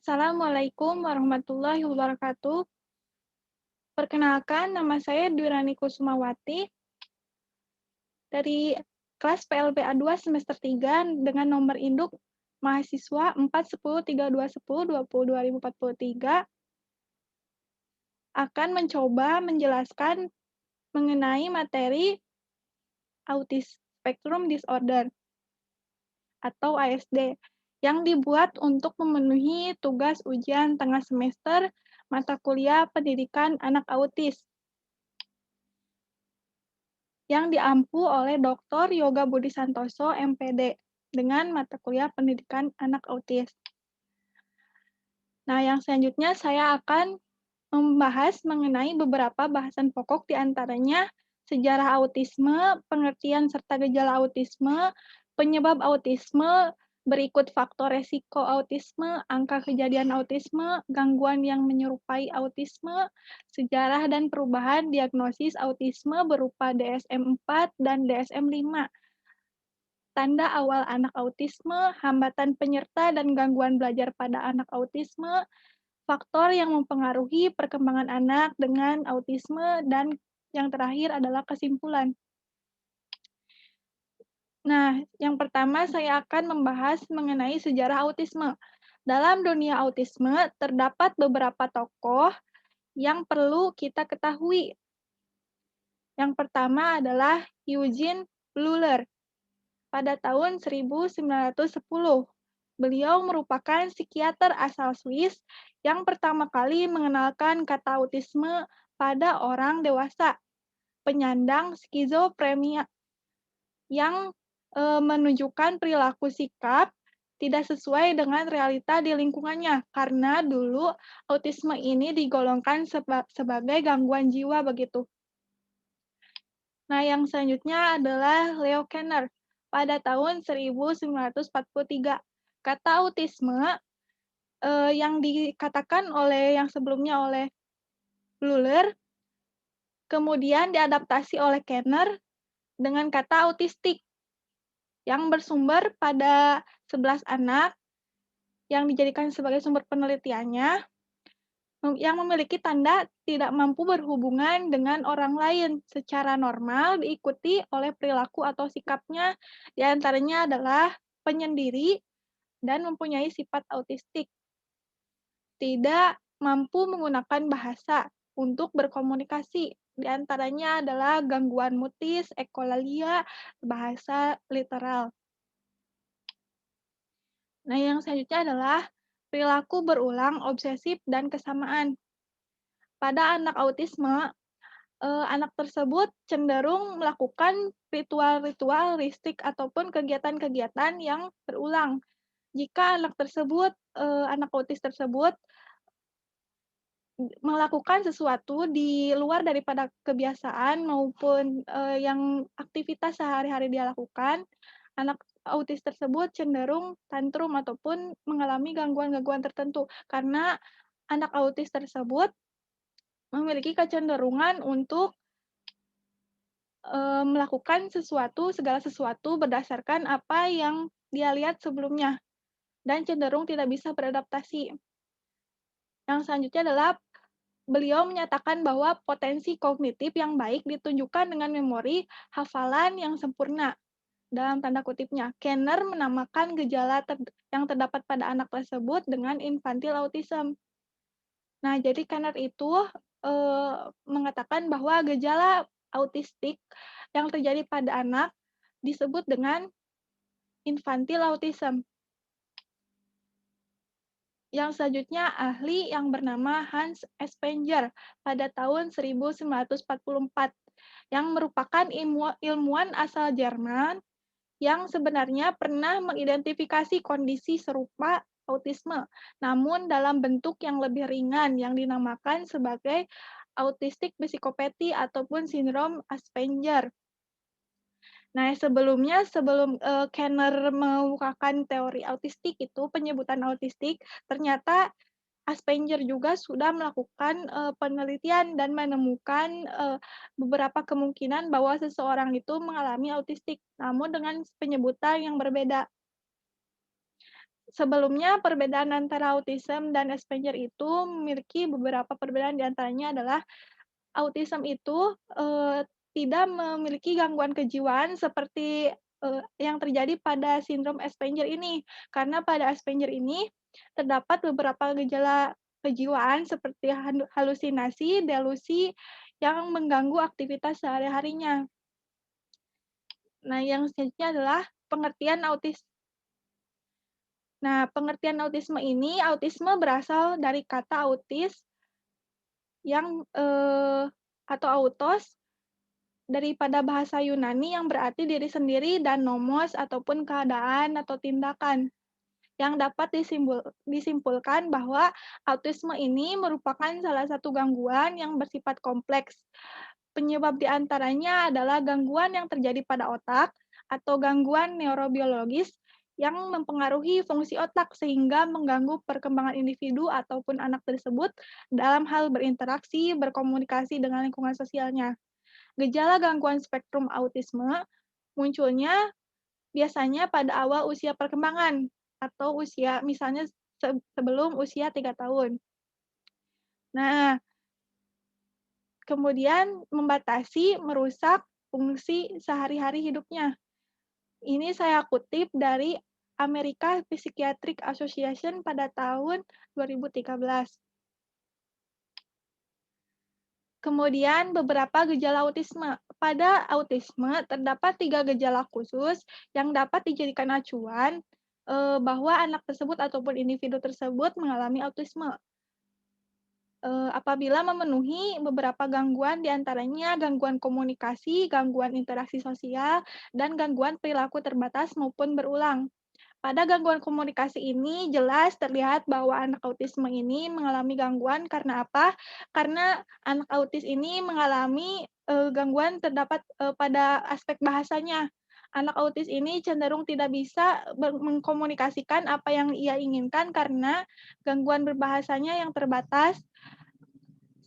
Assalamualaikum warahmatullahi wabarakatuh. Perkenalkan, nama saya Durani Kusumawati dari kelas PLBA 2 semester 3 dengan nomor induk mahasiswa 41032102023 akan mencoba menjelaskan mengenai materi Autism Spectrum Disorder atau ASD yang dibuat untuk memenuhi tugas ujian tengah semester mata kuliah pendidikan anak autis yang diampu oleh Dr. Yoga Budi Santoso, MPD, dengan mata kuliah pendidikan anak autis. Nah, yang selanjutnya saya akan membahas mengenai beberapa bahasan pokok, di antaranya sejarah autisme, pengertian serta gejala autisme, penyebab autisme, berikut faktor resiko autisme, angka kejadian autisme, gangguan yang menyerupai autisme, sejarah dan perubahan diagnosis autisme berupa DSM-4 dan DSM-5, tanda awal anak autisme, hambatan penyerta dan gangguan belajar pada anak autisme, faktor yang mempengaruhi perkembangan anak dengan autisme, dan yang terakhir adalah kesimpulan. Nah, yang pertama saya akan membahas mengenai sejarah autisme. Dalam dunia autisme, terdapat beberapa tokoh yang perlu kita ketahui. Yang pertama adalah Eugene Bleuler pada tahun 1910. Beliau merupakan psikiater asal Swiss yang pertama kali mengenalkan kata autisme pada orang dewasa penyandang skizofrenia yang menunjukkan perilaku sikap tidak sesuai dengan realita di lingkungannya, karena dulu autisme ini digolongkan sebagai gangguan jiwa begitu. Nah, yang selanjutnya adalah Leo Kanner pada tahun 1943. Kata autisme yang dikatakan yang sebelumnya oleh Bleuler, kemudian diadaptasi oleh Kanner dengan kata autistik yang bersumber pada 11 anak yang dijadikan sebagai sumber penelitiannya, yang memiliki tanda tidak mampu berhubungan dengan orang lain secara normal, diikuti oleh perilaku atau sikapnya, di antaranya adalah penyendiri dan mempunyai sifat autistik, tidak mampu menggunakan bahasa untuk berkomunikasi. Di antaranya adalah gangguan mutis, ekolalia, bahasa literal. Nah, yang selanjutnya adalah perilaku berulang, obsesif, dan kesamaan. Pada anak autisme, anak tersebut cenderung melakukan ritual-ritual listrik ataupun kegiatan-kegiatan yang berulang. Jika anak autis tersebut melakukan sesuatu di luar daripada kebiasaan maupun yang aktivitas sehari-hari dia lakukan, anak autis tersebut cenderung tantrum ataupun mengalami gangguan-gangguan tertentu karena anak autis tersebut memiliki kecenderungan untuk melakukan segala sesuatu berdasarkan apa yang dia lihat sebelumnya dan cenderung tidak bisa beradaptasi. Yang selanjutnya adalah beliau menyatakan bahwa potensi kognitif yang baik ditunjukkan dengan memori hafalan yang sempurna, dalam tanda kutipnya. Kanner menamakan gejala yang terdapat pada anak tersebut dengan infantile autism. Nah, jadi Kanner itu mengatakan bahwa gejala autistik yang terjadi pada anak disebut dengan infantile autism. Yang selanjutnya ahli yang bernama Hans Asperger pada tahun 1944 yang merupakan ilmuwan asal Jerman yang sebenarnya pernah mengidentifikasi kondisi serupa autisme, namun dalam bentuk yang lebih ringan yang dinamakan sebagai autistic psychopathy ataupun sindrom Asperger. Nah, sebelum Kanner mengemukakan teori autistik itu, penyebutan autistik, ternyata Asperger juga sudah melakukan penelitian dan menemukan beberapa kemungkinan bahwa seseorang itu mengalami autistik, namun dengan penyebutan yang berbeda. Sebelumnya, perbedaan antara autism dan Asperger itu memiliki beberapa perbedaan, di antaranya adalah autism itu, tidak memiliki gangguan kejiwaan seperti, yang terjadi pada sindrom Asperger ini. Karena pada Asperger ini terdapat beberapa gejala kejiwaan seperti halusinasi, delusi, yang mengganggu aktivitas sehari-harinya. Nah, yang selanjutnya adalah pengertian autis pengertian autisme ini, autisme berasal dari kata autis yang, atau autos daripada bahasa Yunani yang berarti diri sendiri dan nomos ataupun keadaan atau tindakan, yang dapat disimpulkan bahwa autisme ini merupakan salah satu gangguan yang bersifat kompleks. Penyebab di antaranya adalah gangguan yang terjadi pada otak atau gangguan neurobiologis yang mempengaruhi fungsi otak sehingga mengganggu perkembangan individu ataupun anak tersebut dalam hal berinteraksi, berkomunikasi dengan lingkungan sosialnya. Gejala gangguan spektrum autisme munculnya biasanya pada awal usia perkembangan atau usia misalnya sebelum usia 3 tahun. Nah, kemudian membatasi, merusak fungsi sehari-hari hidupnya. Ini saya kutip dari American Psychiatric Association pada tahun 2013. Kemudian beberapa gejala autisme. Pada autisme terdapat 3 gejala khusus yang dapat dijadikan acuan, bahwa anak tersebut ataupun individu tersebut mengalami autisme. Apabila memenuhi beberapa gangguan, di antaranya gangguan komunikasi, gangguan interaksi sosial, dan gangguan perilaku terbatas maupun berulang. Pada gangguan komunikasi ini jelas terlihat bahwa anak autisme ini mengalami gangguan karena apa? Karena anak autis ini mengalami, gangguan terdapat, pada aspek bahasanya. Anak autis ini cenderung tidak bisa mengkomunikasikan apa yang ia inginkan karena gangguan berbahasanya yang terbatas,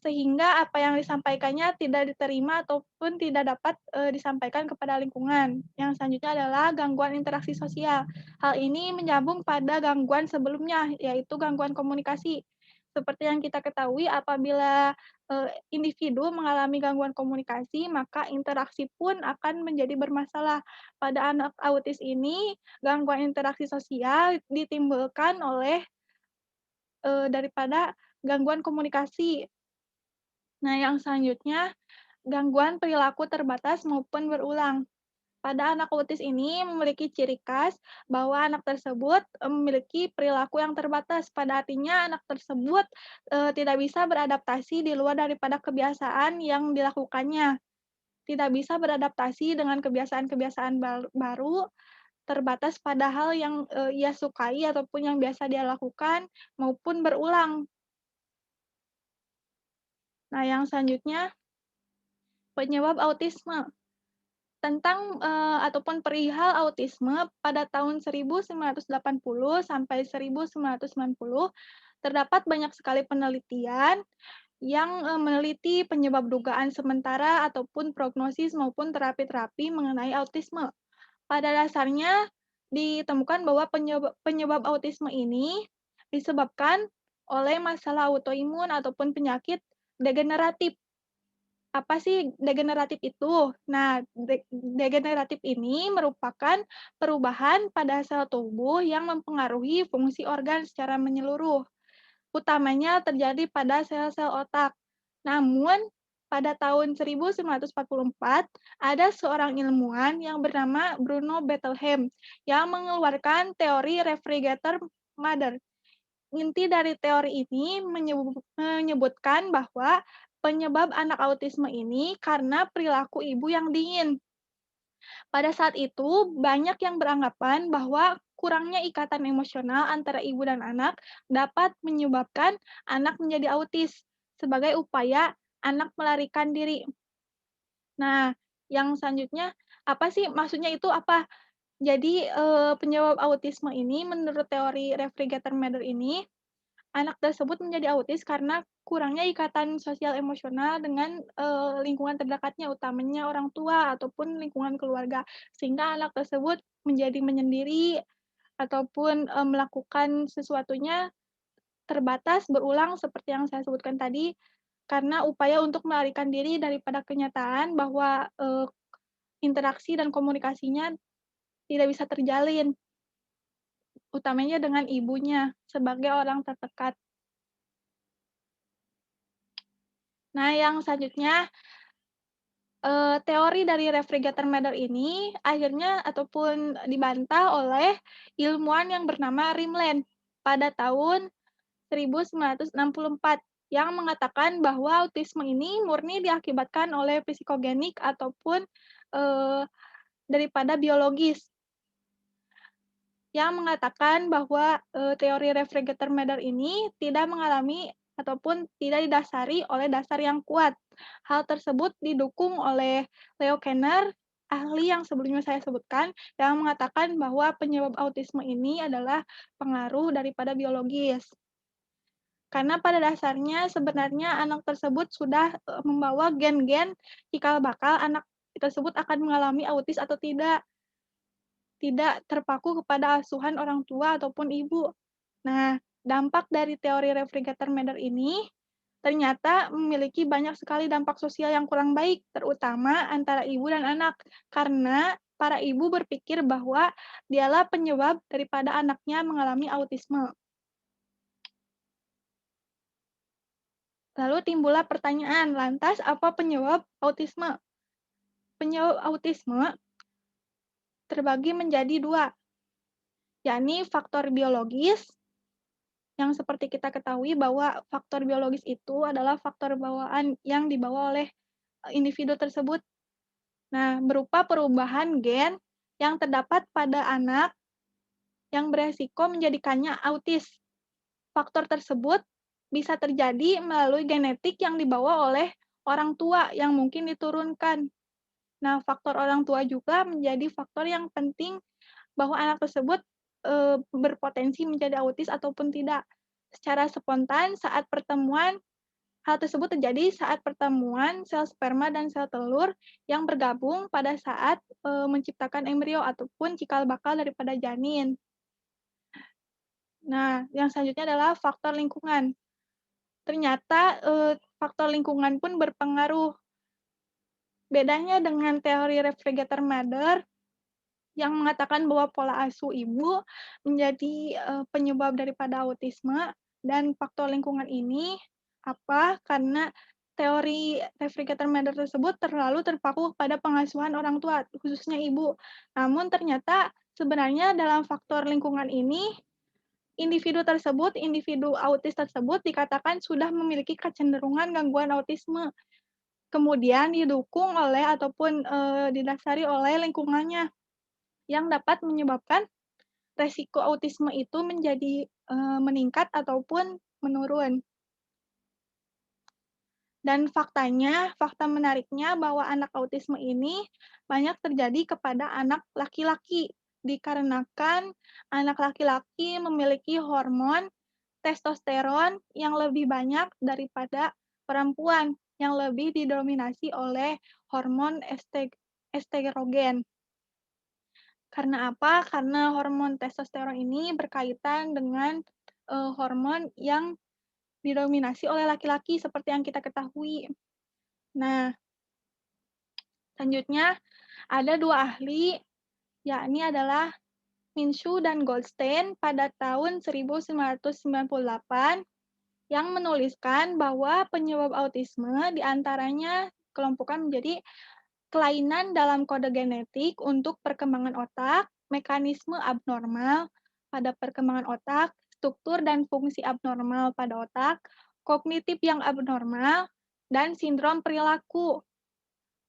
sehingga apa yang disampaikannya tidak diterima ataupun tidak dapat, disampaikan kepada lingkungan. Yang selanjutnya adalah gangguan interaksi sosial. Hal ini menyambung pada gangguan sebelumnya, yaitu gangguan komunikasi. Seperti yang kita ketahui apabila, individu mengalami gangguan komunikasi, maka interaksi pun akan menjadi bermasalah. Pada anak autis ini, gangguan interaksi sosial ditimbulkan oleh, daripada gangguan komunikasi. Nah, yang selanjutnya, gangguan perilaku terbatas maupun berulang. Pada anak autis ini memiliki ciri khas bahwa anak tersebut memiliki perilaku yang terbatas. Pada artinya anak tersebut tidak bisa beradaptasi di luar daripada kebiasaan yang dilakukannya. Tidak bisa beradaptasi dengan kebiasaan-kebiasaan baru, terbatas pada hal yang ia sukai ataupun yang biasa dia lakukan maupun berulang. Nah, yang selanjutnya, penyebab autisme. Tentang, ataupun perihal autisme pada tahun 1980 sampai 1990, terdapat banyak sekali penelitian yang, meneliti penyebab dugaan sementara ataupun prognosis maupun terapi-terapi mengenai autisme. Pada dasarnya ditemukan bahwa penyebab autisme ini disebabkan oleh masalah autoimun ataupun penyakit degeneratif. Apa sih degeneratif itu? Nah, degeneratif ini merupakan perubahan pada sel tubuh yang mempengaruhi fungsi organ secara menyeluruh, utamanya terjadi pada sel-sel otak. Namun, pada tahun 1944, ada seorang ilmuwan yang bernama Bruno Bettelheim yang mengeluarkan teori refrigerator mother. Inti dari teori ini menyebutkan bahwa penyebab anak autisme ini karena perilaku ibu yang dingin. Pada saat itu, banyak yang beranggapan bahwa kurangnya ikatan emosional antara ibu dan anak dapat menyebabkan anak menjadi autis sebagai upaya anak melarikan diri. Nah, yang selanjutnya, apa sih maksudnya itu apa? Jadi, penyebab autisme ini menurut teori Refrigerator Mother ini, anak tersebut menjadi autis karena kurangnya ikatan sosial emosional dengan, lingkungan terdekatnya, utamanya orang tua ataupun lingkungan keluarga. Sehingga anak tersebut menjadi menyendiri, ataupun, melakukan sesuatunya terbatas, berulang seperti yang saya sebutkan tadi, karena upaya untuk melarikan diri daripada kenyataan bahwa, interaksi dan komunikasinya tidak bisa terjalin, utamanya dengan ibunya sebagai orang terdekat. Nah, yang selanjutnya, teori dari refrigerator matter ini akhirnya ataupun dibantah oleh ilmuwan yang bernama Rimland pada tahun 1964 yang mengatakan bahwa autisme ini murni diakibatkan oleh psikogenik ataupun, eee, daripada biologis, yang mengatakan bahwa, teori refrigerator matter ini tidak mengalami ataupun tidak didasari oleh dasar yang kuat. Hal tersebut didukung oleh Leo Kanner, ahli yang sebelumnya saya sebutkan, yang mengatakan bahwa penyebab autisme ini adalah pengaruh daripada biologis. Karena pada dasarnya sebenarnya anak tersebut sudah, membawa gen-gen cikal bakal anak tersebut akan mengalami autis atau tidak, tidak terpaku kepada asuhan orang tua ataupun ibu. Nah, dampak dari teori refrigerator matter ini ternyata memiliki banyak sekali dampak sosial yang kurang baik, terutama antara ibu dan anak. Karena para ibu berpikir bahwa dialah penyebab daripada anaknya mengalami autisme. Lalu timbullah pertanyaan, lantas apa penyebab autisme? Penyebab autisme terbagi menjadi dua, yakni faktor biologis, yang seperti kita ketahui bahwa faktor biologis itu adalah faktor bawaan yang dibawa oleh individu tersebut. Nah, berupa perubahan gen yang terdapat pada anak yang beresiko menjadikannya autis. Faktor tersebut bisa terjadi melalui genetik yang dibawa oleh orang tua yang mungkin diturunkan. Nah, faktor orang tua juga menjadi faktor yang penting bahwa anak tersebut, berpotensi menjadi autis ataupun tidak. Secara spontan saat pertemuan hal tersebut terjadi saat pertemuan sel sperma dan sel telur yang bergabung pada saat, menciptakan embrio ataupun cikal bakal daripada janin. Nah, yang selanjutnya adalah faktor lingkungan. Ternyata, faktor lingkungan pun berpengaruh. Bedanya dengan teori refrigerator matter yang mengatakan bahwa pola asuh ibu menjadi, penyebab daripada autisme dan faktor lingkungan ini karena teori refrigerator matter tersebut terlalu terpaku pada pengasuhan orang tua, khususnya ibu. Namun ternyata sebenarnya dalam faktor lingkungan ini, individu autis tersebut dikatakan sudah memiliki kecenderungan gangguan autisme, kemudian didukung oleh ataupun, didasari oleh lingkungannya yang dapat menyebabkan resiko autisme itu menjadi, meningkat ataupun menurun. Dan fakta menariknya bahwa anak autisme ini banyak terjadi kepada anak laki-laki, dikarenakan anak laki-laki memiliki hormon testosteron yang lebih banyak daripada perempuan, yang lebih didominasi oleh hormon estrogen. Karena apa? Karena hormon testosteron ini berkaitan dengan, hormon yang didominasi oleh laki-laki seperti yang kita ketahui. Nah, selanjutnya ada dua ahli, yakni adalah Minshew dan Goldstein pada tahun 1998 yang menuliskan bahwa penyebab autisme diantaranya kelompokkan menjadi kelainan dalam kode genetik untuk perkembangan otak, mekanisme abnormal pada perkembangan otak, struktur dan fungsi abnormal pada otak, kognitif yang abnormal, dan sindrom perilaku.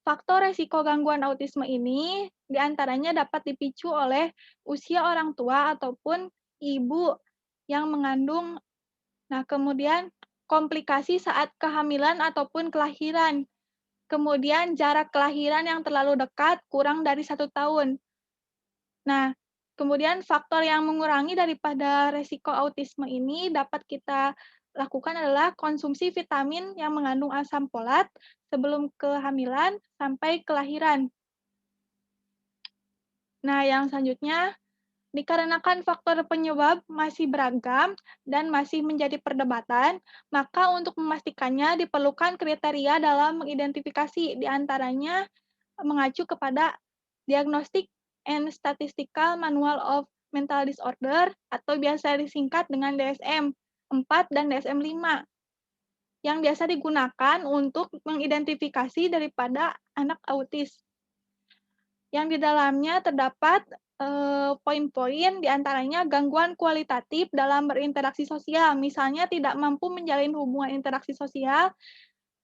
Faktor resiko gangguan autisme ini diantaranya dapat dipicu oleh usia orang tua ataupun ibu yang mengandung. Nah, kemudian komplikasi saat kehamilan ataupun kelahiran. Kemudian jarak kelahiran yang terlalu dekat, kurang dari 1 tahun. Nah, kemudian faktor yang mengurangi daripada resiko autisme ini dapat kita lakukan adalah konsumsi vitamin yang mengandung asam folat sebelum kehamilan sampai kelahiran. Nah, yang selanjutnya Dikarenakan faktor penyebab masih beragam dan masih menjadi perdebatan, maka untuk memastikannya diperlukan kriteria dalam mengidentifikasi, di antaranya mengacu kepada Diagnostic and Statistical Manual of Mental Disorder atau biasa disingkat dengan DSM-4 dan DSM-5 yang biasa digunakan untuk mengidentifikasi daripada anak autis. Yang di dalamnya terdapat poin-poin diantaranya gangguan kualitatif dalam berinteraksi sosial, misalnya tidak mampu menjalin hubungan interaksi sosial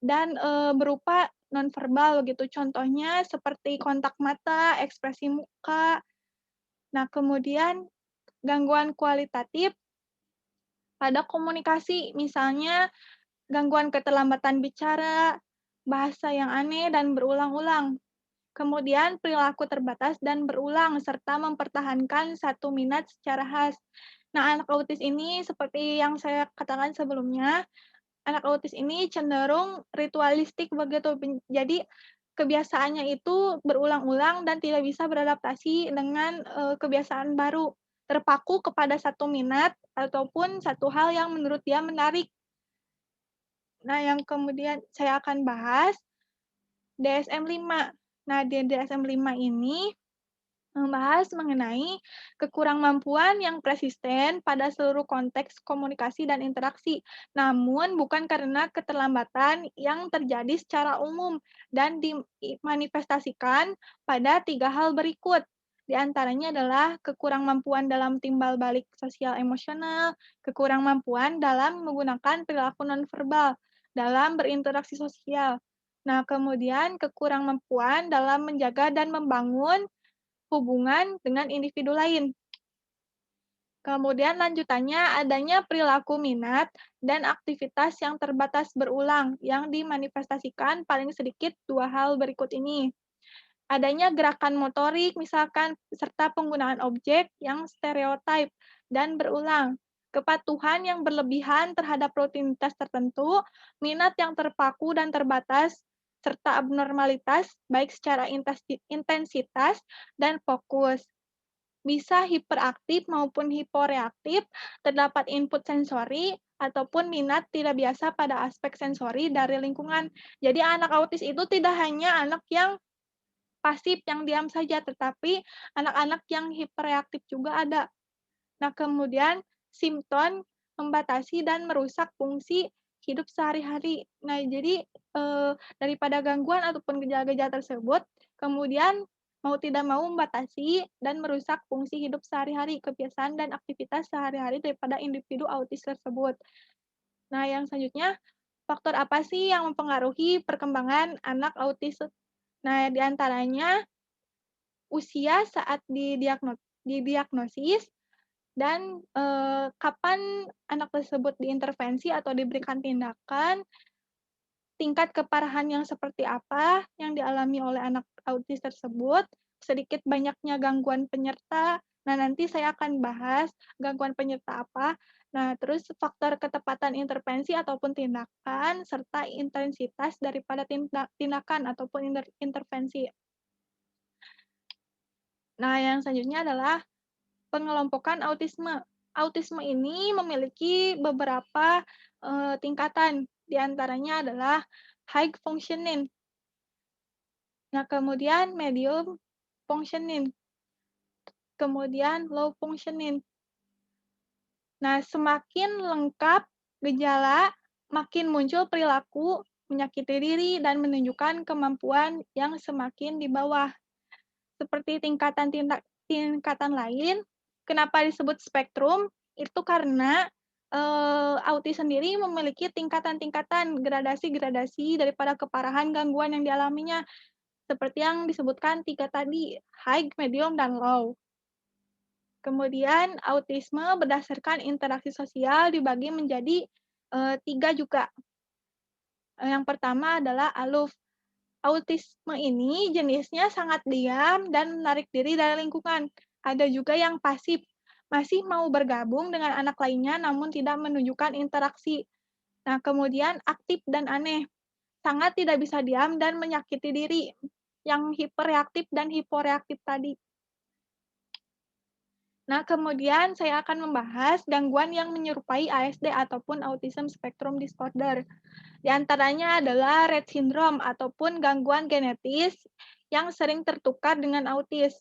dan berupa nonverbal begitu. Contohnya seperti kontak mata, ekspresi muka. Nah, kemudian gangguan kualitatif pada komunikasi, misalnya gangguan keterlambatan bicara, bahasa yang aneh dan berulang-ulang. Kemudian perilaku terbatas dan berulang, serta mempertahankan satu minat secara khas. Nah, anak autis ini seperti yang saya katakan sebelumnya, anak autis ini cenderung ritualistik begitu. Jadi kebiasaannya itu berulang-ulang dan tidak bisa beradaptasi dengan kebiasaan baru. Terpaku kepada satu minat ataupun satu hal yang menurut dia menarik. Nah, yang kemudian saya akan bahas DSM-5. Nah, di DSM-5 ini membahas mengenai kekurangmampuan yang persisten pada seluruh konteks komunikasi dan interaksi, namun bukan karena keterlambatan yang terjadi secara umum dan dimanifestasikan pada 3 hal berikut. Di antaranya adalah kekurangmampuan dalam timbal balik sosial emosional, kekurangmampuan dalam menggunakan perilaku nonverbal dalam berinteraksi sosial. Nah, kemudian kekurangmampuan dalam menjaga dan membangun hubungan dengan individu lain. Kemudian lanjutannya adanya perilaku minat dan aktivitas yang terbatas berulang yang dimanifestasikan paling sedikit 2 hal berikut ini. Adanya gerakan motorik misalkan serta penggunaan objek yang stereotip dan berulang. Kepatuhan yang berlebihan terhadap rutinitas tertentu, minat yang terpaku dan terbatas, serta abnormalitas baik secara intensitas dan fokus. Bisa hiperaktif maupun hiporeaktif, terdapat input sensori ataupun minat tidak biasa pada aspek sensori dari lingkungan. Jadi anak autis itu tidak hanya anak yang pasif, yang diam saja, tetapi anak-anak yang hipereaktif juga ada. Nah, kemudian simptom membatasi dan merusak fungsi hidup sehari-hari. Nah, jadi daripada gangguan ataupun gejala-gejala tersebut, kemudian mau tidak mau membatasi dan merusak fungsi hidup sehari-hari, kebiasaan dan aktivitas sehari-hari daripada individu autis tersebut. Nah, yang selanjutnya, faktor apa sih yang mempengaruhi perkembangan anak autis? Nah, di antaranya usia saat didiagnosis dan kapan anak tersebut diintervensi atau diberikan tindakan, tingkat keparahan yang seperti apa yang dialami oleh anak autis tersebut, sedikit banyaknya gangguan penyerta. Nah, nanti saya akan bahas gangguan penyerta apa. Nah, terus faktor ketepatan intervensi ataupun tindakan, serta intensitas daripada tindakan ataupun intervensi. Nah, yang selanjutnya adalah pengelompokan autisme. Autisme ini memiliki beberapa tingkatan, di antaranya adalah high functioning. Nah, kemudian medium functioning, kemudian low functioning. Nah, semakin lengkap gejala, makin muncul perilaku menyakiti diri dan menunjukkan kemampuan yang semakin di bawah. Seperti tingkatan lain, kenapa disebut spektrum? Itu karena autis sendiri memiliki tingkatan-tingkatan, gradasi-gradasi daripada keparahan gangguan yang dialaminya. Seperti yang disebutkan 3 tadi, high, medium, dan low. Kemudian autisme berdasarkan interaksi sosial dibagi menjadi 3 juga. Yang pertama adalah aloof. Autisme ini jenisnya sangat diam dan menarik diri dari lingkungan. Ada juga yang pasif, masih mau bergabung dengan anak lainnya namun tidak menunjukkan interaksi. Nah, kemudian aktif dan aneh, sangat tidak bisa diam dan menyakiti diri, yang hiperreaktif dan hiporeaktif tadi. Nah, kemudian saya akan membahas gangguan yang menyerupai ASD ataupun Autism Spectrum Disorder. Di antaranya adalah Rett syndrome ataupun gangguan genetis yang sering tertukar dengan autis.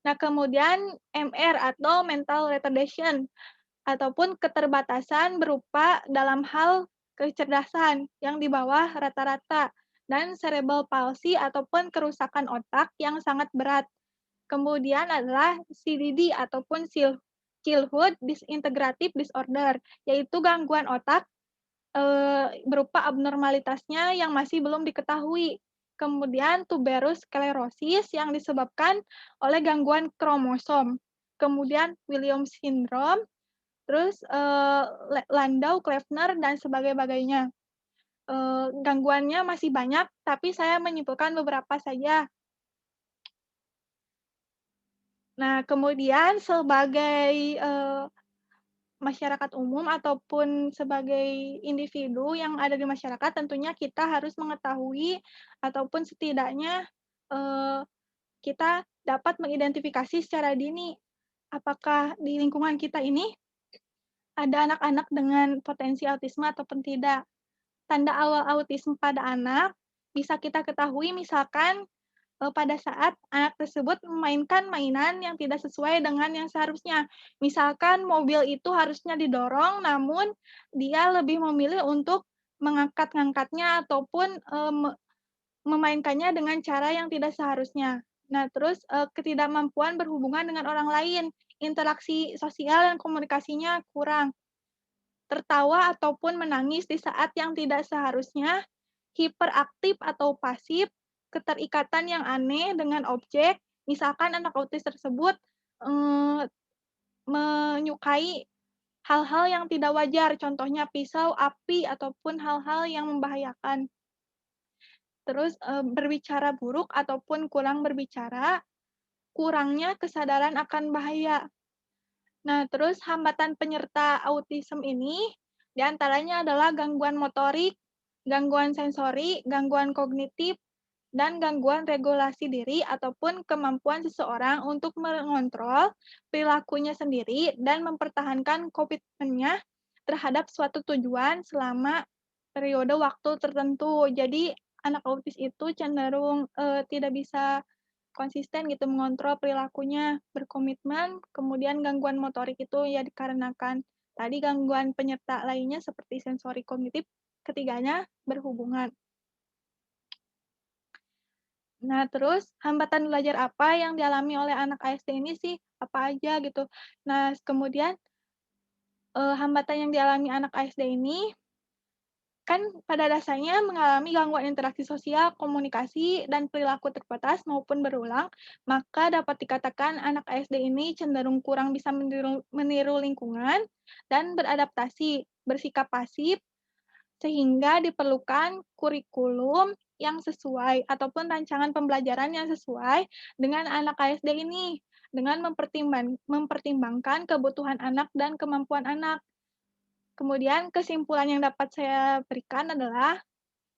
Nah, kemudian MR atau mental retardation ataupun keterbatasan berupa dalam hal kecerdasan yang di bawah rata-rata dan cerebral palsy ataupun kerusakan otak yang sangat berat. Kemudian adalah CDD ataupun Childhood Disintegrative Disorder, yaitu gangguan otak berupa abnormalitasnya yang masih belum diketahui. Kemudian tuberous sclerosis yang disebabkan oleh gangguan kromosom. Kemudian Williams syndrome, terus Landau-Kleffner dan sebagainya. Gangguannya masih banyak, tapi saya menyimpulkan beberapa saja. Nah, kemudian sebagai masyarakat umum ataupun sebagai individu yang ada di masyarakat, tentunya kita harus mengetahui ataupun setidaknya kita dapat mengidentifikasi secara dini apakah di lingkungan kita ini ada anak-anak dengan potensi autisme ataupun tidak. Tanda awal autisme pada anak bisa kita ketahui misalkan pada saat anak tersebut memainkan mainan yang tidak sesuai dengan yang seharusnya. Misalkan mobil itu harusnya didorong, namun dia lebih memilih untuk mengangkat-ngangkatnya ataupun, memainkannya dengan cara yang tidak seharusnya. Nah, terus, ketidakmampuan berhubungan dengan orang lain, interaksi sosial dan komunikasinya kurang, tertawa ataupun menangis di saat yang tidak seharusnya, hiperaktif atau pasif, keterikatan yang aneh dengan objek, misalkan anak autis tersebut, eee, menyukai hal-hal yang tidak wajar, contohnya pisau, api, ataupun hal-hal yang membahayakan. Terus, berbicara buruk ataupun kurang berbicara, kurangnya kesadaran akan bahaya. Nah, terus hambatan penyerta autism ini diantaranya adalah gangguan motorik, gangguan sensori, gangguan kognitif, dan gangguan regulasi diri ataupun kemampuan seseorang untuk mengontrol perilakunya sendiri dan mempertahankan komitmennya terhadap suatu tujuan selama periode waktu tertentu. Jadi, anak autis itu cenderung, tidak bisa konsisten gitu mengontrol perilakunya, berkomitmen, kemudian gangguan motorik itu ya dikarenakan tadi gangguan penyerta lainnya seperti sensori kognitif, ketiganya berhubungan. Nah, terus hambatan belajar apa yang dialami oleh anak ASD ini sih? Apa aja gitu. Nah, kemudian, hambatan yang dialami anak ASD ini kan pada dasarnya mengalami gangguan interaksi sosial, komunikasi, dan perilaku terbatas maupun berulang, maka dapat dikatakan anak ASD ini cenderung kurang bisa meniru lingkungan dan beradaptasi, bersikap pasif, sehingga diperlukan kurikulum yang sesuai ataupun rancangan pembelajaran yang sesuai dengan anak ASD ini, dengan mempertimbangkan kebutuhan anak dan kemampuan anak. Kemudian kesimpulan yang dapat saya berikan adalah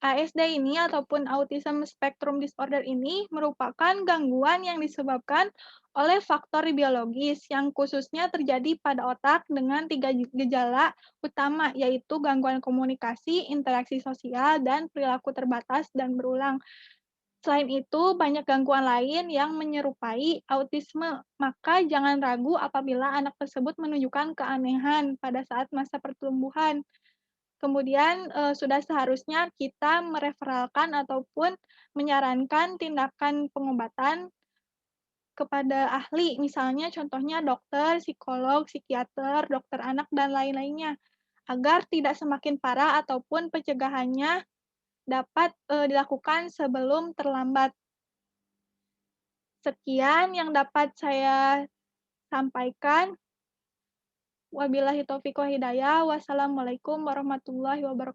ASD ini ataupun Autism Spectrum Disorder ini merupakan gangguan yang disebabkan oleh faktor biologis yang khususnya terjadi pada otak dengan 3 gejala utama, yaitu gangguan komunikasi, interaksi sosial, dan perilaku terbatas dan berulang. Selain itu, banyak gangguan lain yang menyerupai autisme, maka jangan ragu apabila anak tersebut menunjukkan keanehan pada saat masa pertumbuhan. Kemudian, sudah seharusnya kita mereferalkan ataupun menyarankan tindakan pengobatan kepada ahli, misalnya contohnya dokter, psikolog, psikiater, dokter anak, dan lain-lainnya, agar tidak semakin parah ataupun pencegahannya dapat, dilakukan sebelum terlambat. Sekian yang dapat saya sampaikan. Wabillahi taufiq wal hidayah. Wassalamualaikum warahmatullahi wabarakatuh.